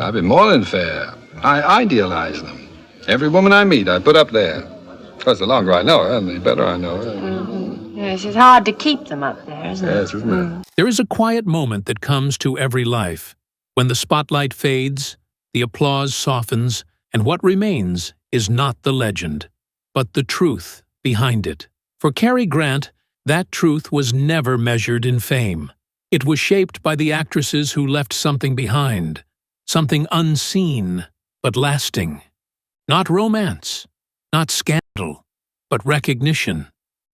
I've been more than fair. I idealize them. Every woman I meet, I put up there. Because the longer I know her, the better I know her. Mm-hmm. Yes, it's hard to keep them up there, isn't it? Yes, isn't it? There is a quiet moment that comes to every life, when the spotlight fades, the applause softens, and what remains is not the legend, but the truth behind it. For Cary Grant, that truth was never measured in fame. It was shaped by the actresses who left something behind, something unseen but lasting. Not romance, not scandal, but recognition.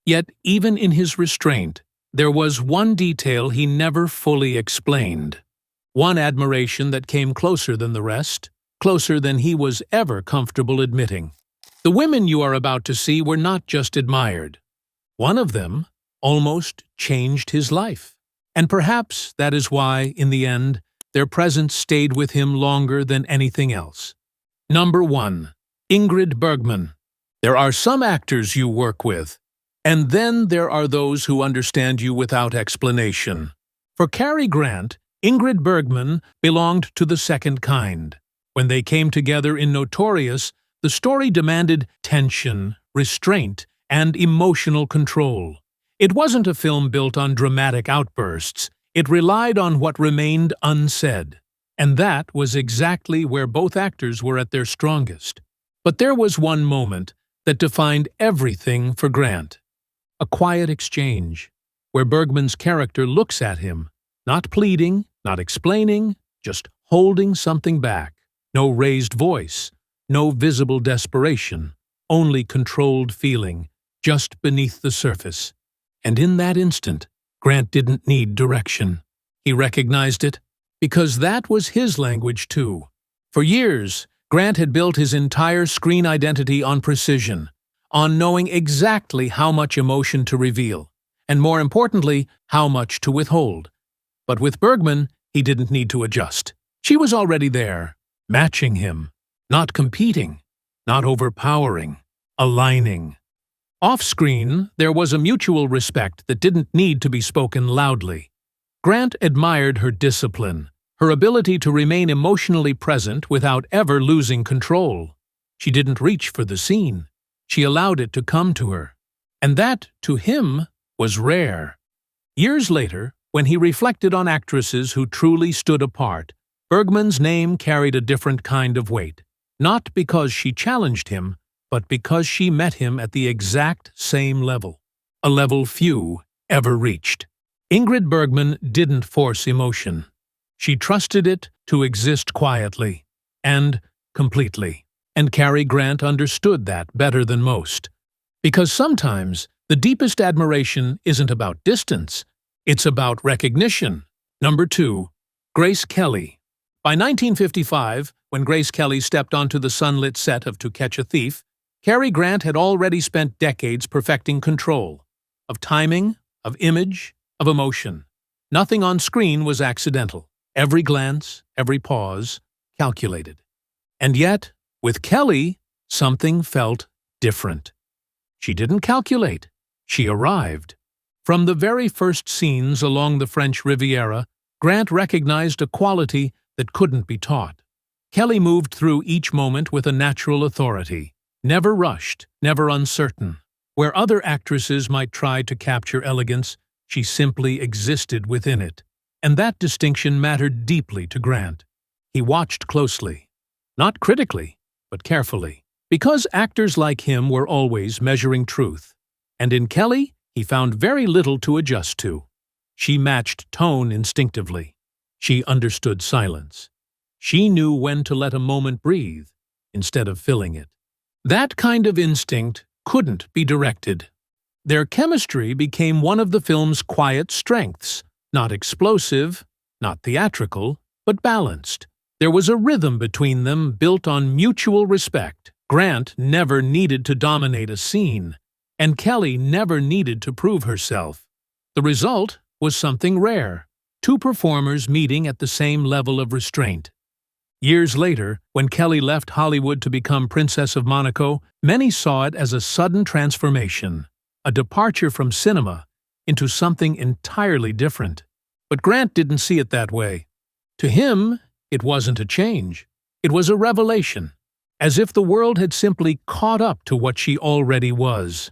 Yet, even in his restraint, there was one detail he never fully explained. One admiration that came closer than the rest, closer than he was ever comfortable admitting. The women you are about to see were not just admired. One of them almost changed his life. And perhaps that is why, in the end, their presence stayed with him longer than anything else. Number 1. Ingrid Bergman. There are some actors you work with, and then there are those who understand you without explanation. For Cary Grant, Ingrid Bergman belonged to the second kind. When they came together in Notorious, the story demanded tension, restraint, and emotional control. It wasn't a film built on dramatic outbursts. It relied on what remained unsaid. And that was exactly where both actors were at their strongest. But there was one moment that defined everything for Grant. A quiet exchange, where Bergman's character looks at him, not pleading, not explaining, just holding something back. No raised voice, no visible desperation, only controlled feeling, just beneath the surface. And in that instant, Grant didn't need direction. He recognized it, because that was his language too. For years, Grant had built his entire screen identity on precision, on knowing exactly how much emotion to reveal, and more importantly, how much to withhold. But with Bergman, he didn't need to adjust. She was already there, matching him, not competing, not overpowering, aligning. Off-screen, there was a mutual respect that didn't need to be spoken loudly. Grant admired her discipline, her ability to remain emotionally present without ever losing control. She didn't reach for the scene. She allowed it to come to her. And that, to him, was rare. Years later, when he reflected on actresses who truly stood apart, Bergman's name carried a different kind of weight. Not because she challenged him, but because she met him at the exact same level. A level few ever reached. Ingrid Bergman didn't force emotion. She trusted it to exist quietly and completely. And Cary Grant understood that better than most. Because sometimes the deepest admiration isn't about distance, it's about recognition. Number 2. Grace Kelly. By 1955, when Grace Kelly stepped onto the sunlit set of To Catch a Thief, Cary Grant had already spent decades perfecting control of timing, of image, of emotion. Nothing on screen was accidental. Every glance, every pause, calculated. And yet, with Kelly, something felt different. She didn't calculate. She arrived. From the very first scenes along the French Riviera, Grant recognized a quality that couldn't be taught. Kelly moved through each moment with a natural authority, never rushed, never uncertain. Where other actresses might try to capture elegance, she simply existed within it. And that distinction mattered deeply to Grant. He watched closely, not critically, but carefully, because actors like him were always measuring truth. And in Kelly, he found very little to adjust to. She matched tone instinctively. She understood silence. She knew when to let a moment breathe instead of filling it. That kind of instinct couldn't be directed. Their chemistry became one of the film's quiet strengths, not explosive, not theatrical, but balanced. There was a rhythm between them built on mutual respect. Grant never needed to dominate a scene, and Kelly never needed to prove herself. The result was something rare, two performers meeting at the same level of restraint. Years later, when Kelly left Hollywood to become Princess of Monaco, many saw it as a sudden transformation, a departure from cinema into something entirely different. But Grant didn't see it that way. To him, It wasn't a change. It was a revelation, as if the world had simply caught up to what she already was.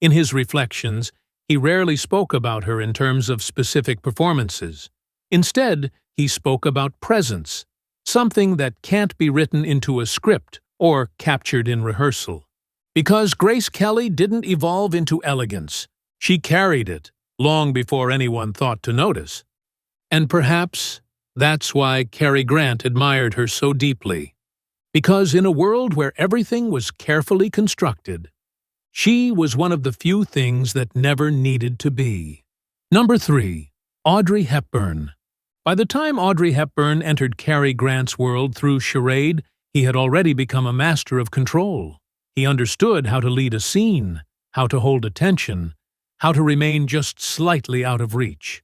In his reflections, he rarely spoke about her in terms of specific performances. Instead, he spoke about presence, something that can't be written into a script or captured in rehearsal. Because Grace Kelly didn't evolve into elegance, she carried it long before anyone thought to notice. And perhaps that's why Cary Grant admired her so deeply. Because in a world where everything was carefully constructed, she was one of the few things that never needed to be. Number 3. Audrey Hepburn. By the time Audrey Hepburn entered Cary Grant's world through Charade, he had already become a master of control. He understood how to lead a scene, how to hold attention, how to remain just slightly out of reach.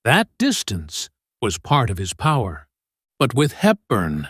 That distance was part of his power. But with Hepburn,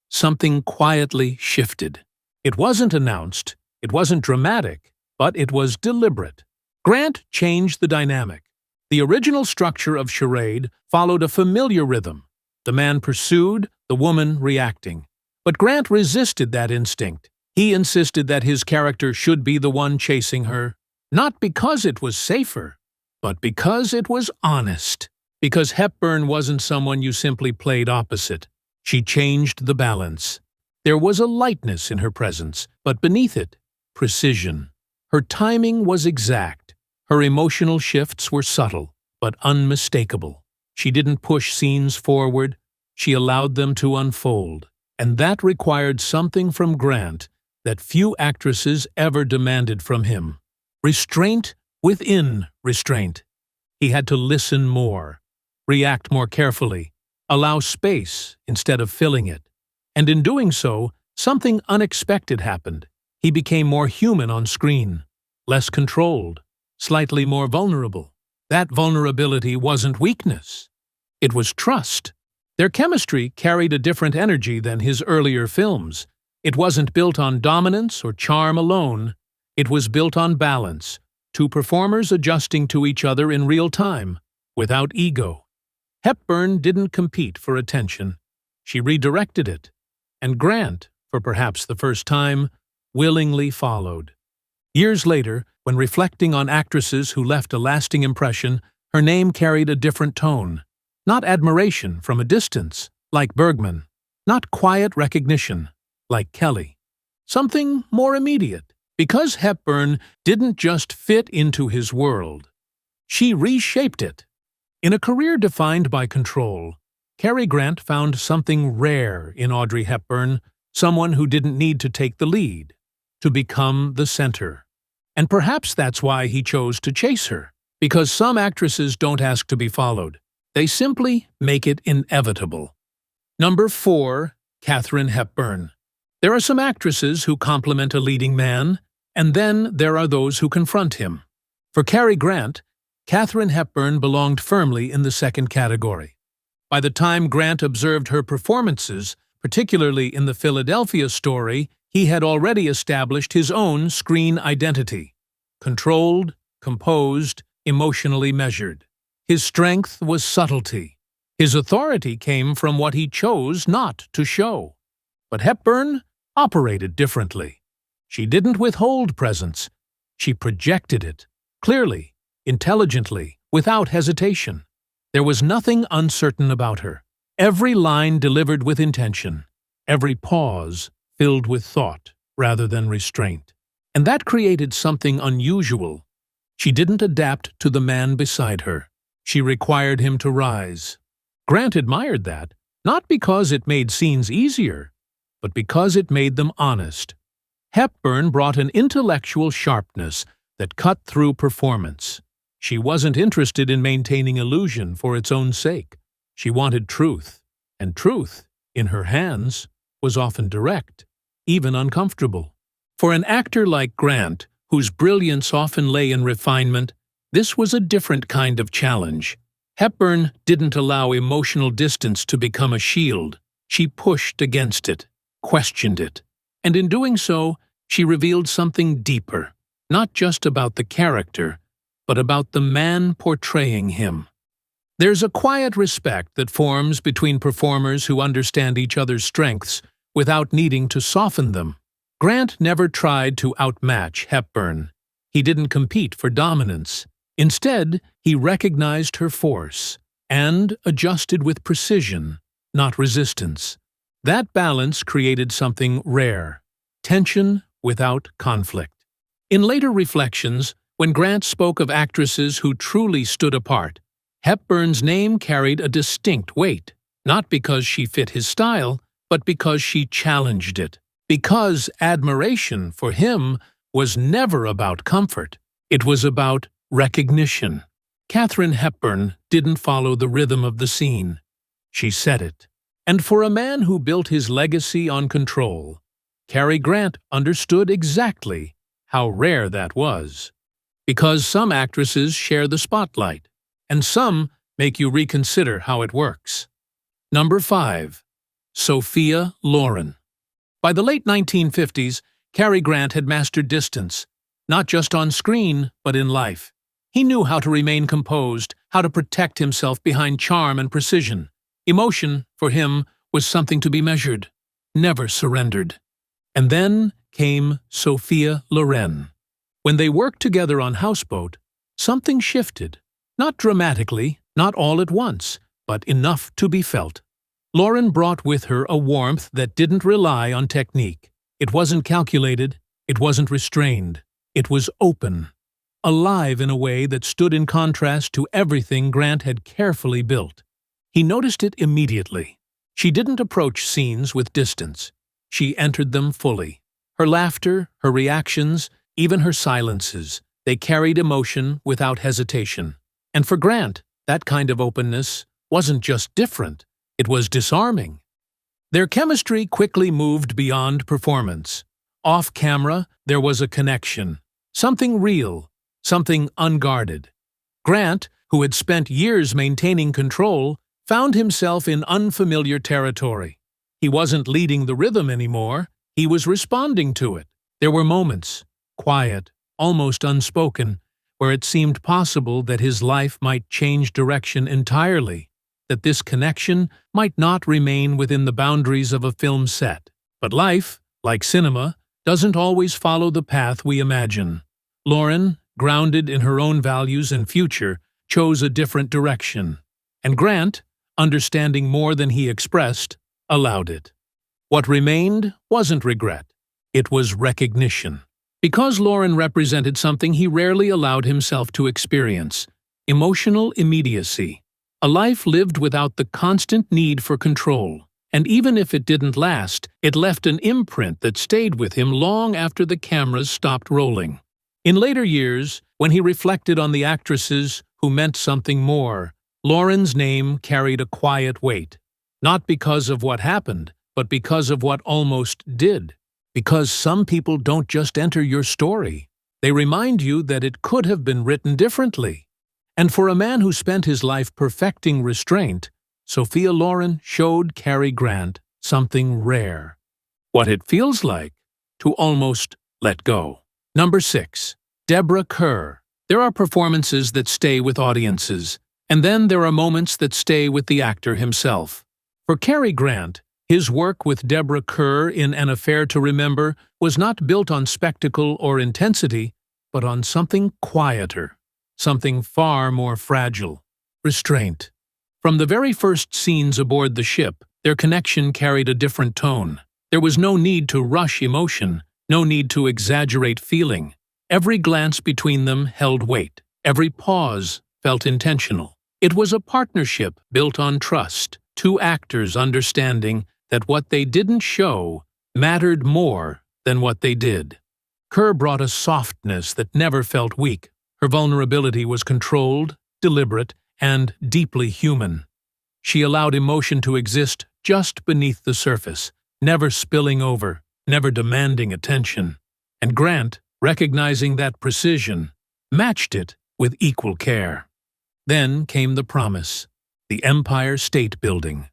something quietly shifted. It wasn't announced, it wasn't dramatic, but it was deliberate. Grant changed the dynamic. The original structure of Charade followed a familiar rhythm. The man pursued, the woman reacting. But Grant resisted that instinct. He insisted that his character should be the one chasing her, not because it was safer, but because it was honest. Because Hepburn wasn't someone you simply played opposite. She changed the balance. There was a lightness in her presence, but beneath it, precision. Her timing was exact. Her emotional shifts were subtle, but unmistakable. She didn't push scenes forward, she allowed them to unfold. And that required something from Grant that few actresses ever demanded from him. Restraint within restraint. He had to listen more, react more carefully, allow space instead of filling it. And in doing so, something unexpected happened. He became more human on screen, less controlled, slightly more vulnerable. That vulnerability wasn't weakness. It was trust. Their chemistry carried a different energy than his earlier films. It wasn't built on dominance or charm alone. It was built on balance, two performers adjusting to each other in real time, without ego. Hepburn didn't compete for attention. She redirected it. And Grant, for perhaps the first time, willingly followed. Years later, when reflecting on actresses who left a lasting impression, her name carried a different tone. Not admiration from a distance, like Bergman. Not quiet recognition, like Kelly. Something more immediate. Because Hepburn didn't just fit into his world. She reshaped it. In a career defined by control, Cary Grant found something rare in Audrey Hepburn, someone who didn't need to take the lead, to become the center. And perhaps that's why he chose to chase her, because some actresses don't ask to be followed. They simply make it inevitable. Number 4, Katharine Hepburn. There are some actresses who complement a leading man, and then there are those who confront him. For Cary Grant, Katharine Hepburn belonged firmly in the second category. By the time Grant observed her performances, particularly in the Philadelphia story, he had already established his own screen identity. Controlled, composed, emotionally measured. His strength was subtlety. His authority came from what he chose not to show. But Hepburn operated differently. She didn't withhold presence. She projected it, clearly, intelligently, without hesitation. There was nothing uncertain about her. Every line delivered with intention. Every pause filled with thought rather than restraint. And that created something unusual. She didn't adapt to the man beside her. She required him to rise. Grant admired that, not because it made scenes easier, but because it made them honest. Hepburn brought an intellectual sharpness that cut through performance. She wasn't interested in maintaining illusion for its own sake. She wanted truth, and truth, in her hands, was often direct, even uncomfortable. For an actor like Grant, whose brilliance often lay in refinement, this was a different kind of challenge. Hepburn didn't allow emotional distance to become a shield. She pushed against it, questioned it, and in doing so, she revealed something deeper, not just about the character, but about the man portraying him. There's a quiet respect that forms between performers who understand each other's strengths without needing to soften them. Grant never tried to outmatch Hepburn. He didn't compete for dominance. Instead, he recognized her force and adjusted with precision, not resistance. That balance created something rare, tension without conflict. In later reflections, when Grant spoke of actresses who truly stood apart, Hepburn's name carried a distinct weight, not because she fit his style, but because she challenged it. Because admiration for him was never about comfort. It was about recognition. Katharine Hepburn didn't follow the rhythm of the scene. She set it. And for a man who built his legacy on control, Cary Grant understood exactly how rare that was. Because some actresses share the spotlight, and some make you reconsider how it works. Number 5. Sophia Loren. By the late 1950s, Cary Grant had mastered distance, not just on screen, but in life. He knew how to remain composed, how to protect himself behind charm and precision. Emotion, for him, was something to be measured, never surrendered. And then came Sophia Loren. When they worked together on Houseboat, something shifted. Not dramatically, not all at once, but enough to be felt. Loren brought with her a warmth that didn't rely on technique. It wasn't calculated, it wasn't restrained. It was open, alive in a way that stood in contrast to everything Grant had carefully built. He noticed it immediately. She didn't approach scenes with distance. She entered them fully. Her laughter, her reactions, even her silences, they carried emotion without hesitation. And for Grant, that kind of openness wasn't just different, it was disarming. Their chemistry quickly moved beyond performance. Off camera, there was a connection. Something real, something unguarded. Grant, who had spent years maintaining control, found himself in unfamiliar territory. He wasn't leading the rhythm anymore, he was responding to it. There were moments, quiet, almost unspoken, where it seemed possible that his life might change direction entirely, that this connection might not remain within the boundaries of a film set. But life, like cinema, doesn't always follow the path we imagine. Loren, grounded in her own values and future, chose a different direction. And Grant, understanding more than he expressed, allowed it. What remained wasn't regret. It was recognition. Because Loren represented something he rarely allowed himself to experience, emotional immediacy. A life lived without the constant need for control. And even if it didn't last, it left an imprint that stayed with him long after the cameras stopped rolling. In later years, when he reflected on the actresses who meant something more, Loren's name carried a quiet weight. Not because of what happened, but because of what almost did. Because some people don't just enter your story. They remind you that it could have been written differently. And for a man who spent his life perfecting restraint, Sophia Loren showed Cary Grant something rare. What it feels like to almost let go. Number 6. Deborah Kerr. There are performances that stay with audiences, and then there are moments that stay with the actor himself. For Cary Grant, his work with Deborah Kerr in An Affair to Remember was not built on spectacle or intensity, but on something quieter, something far more fragile. Restraint. From the very first scenes aboard the ship, their connection carried a different tone. There was no need to rush emotion, no need to exaggerate feeling. Every glance between them held weight. Every pause felt intentional. It was a partnership built on trust, two actors understanding that what they didn't show mattered more than what they did. Kerr brought a softness that never felt weak. Her vulnerability was controlled, deliberate, and deeply human. She allowed emotion to exist just beneath the surface, never spilling over, never demanding attention. And Grant, recognizing that precision, matched it with equal care. Then came the promise, the Empire State Building.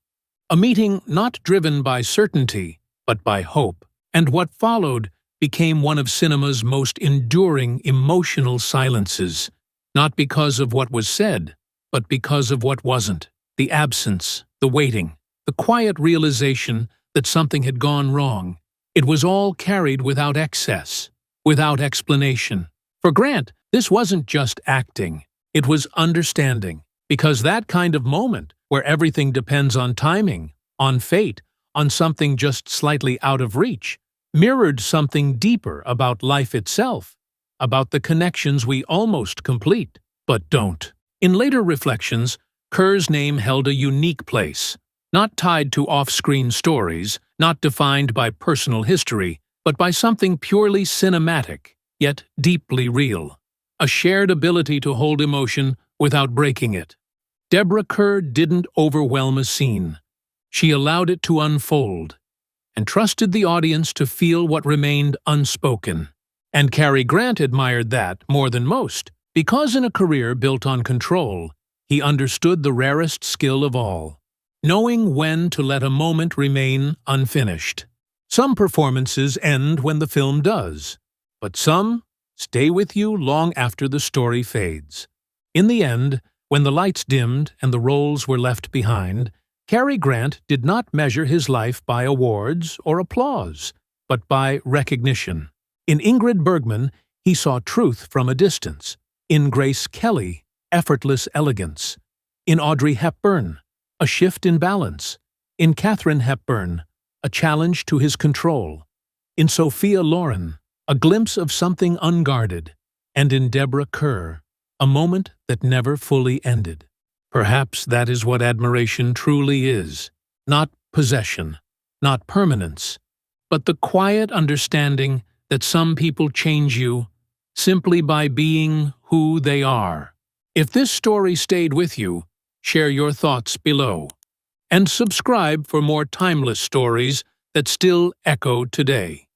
A meeting not driven by certainty, but by hope. And what followed became one of cinema's most enduring emotional silences, not because of what was said, but because of what wasn't, the absence, the waiting, the quiet realization that something had gone wrong. It was all carried without excess, without explanation. For Grant, this wasn't just acting, it was understanding, because that kind of moment, where everything depends on timing, on fate, on something just slightly out of reach, mirrored something deeper about life itself, about the connections we almost complete, but don't. In later reflections, Kerr's name held a unique place, not tied to off-screen stories, not defined by personal history, but by something purely cinematic, yet deeply real. A shared ability to hold emotion without breaking it. Deborah Kerr didn't overwhelm a scene. She allowed it to unfold, and trusted the audience to feel what remained unspoken. And Cary Grant admired that more than most, because in a career built on control, he understood the rarest skill of all, knowing when to let a moment remain unfinished. Some performances end when the film does, but some stay with you long after the story fades. In the end, when the lights dimmed and the roles were left behind, Cary Grant did not measure his life by awards or applause, but by recognition. In Ingrid Bergman, he saw truth from a distance. In Grace Kelly, effortless elegance. In Audrey Hepburn, a shift in balance. In Katharine Hepburn, a challenge to his control. In Sophia Loren, a glimpse of something unguarded. And in Deborah Kerr, a moment that never fully ended. Perhaps that is what admiration truly is. Not possession, not permanence, but the quiet understanding that some people change you simply by being who they are. If this story stayed with you, share your thoughts below. And subscribe for more timeless stories that still echo today.